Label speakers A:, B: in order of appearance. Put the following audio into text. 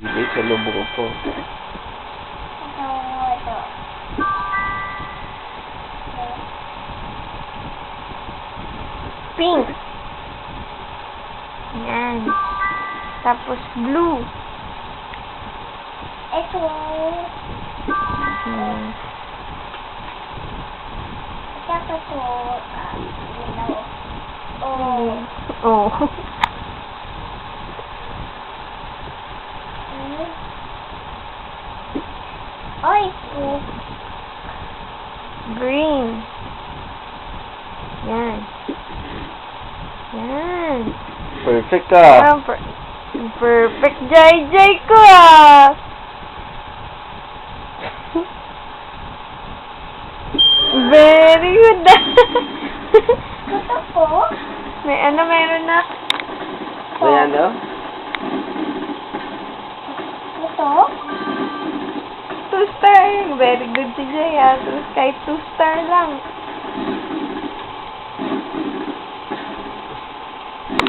A: Hindi, sa lubong ko.
B: Ito.
C: Pink. Yan. Tapos blue.
B: Ito.
C: Hmm.
B: Tapos ito. Yellow. Oh.
C: Oh.
B: Ay,
C: Green. Yan. Yan.
A: Perfect ka.
C: Ah, perfect JJ ko ah. Very good.
B: ito po.
C: Meron na.
A: Ayan, no?
B: Ito.
C: 2 star. Very good si Jay ah. Kahit 2 star lang.